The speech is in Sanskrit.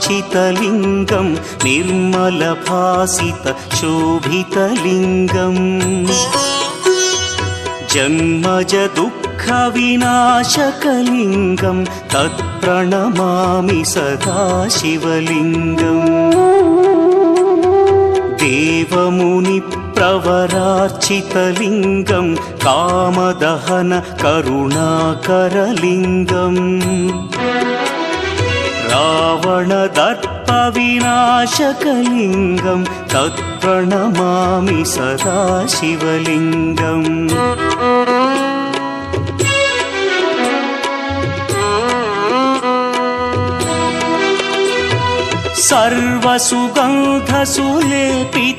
सर्वसुगन्धसुलेपितलिङ्गं निर्मलभासितशोभितलिङ्गम् जन्मजदुःखविनाशकलिङ्गं तत्प्रणमामि सदा शिवलिङ्गम् देवमुनिप्रवरार्चितलिङ्गं कामदहन करुणाकरलिङ्गम् रावणदर्पविनाशकलिङ्गं तत्प्रणमामि सदा शिवलिङ्गम् सर्वसुगन्धसुलेपित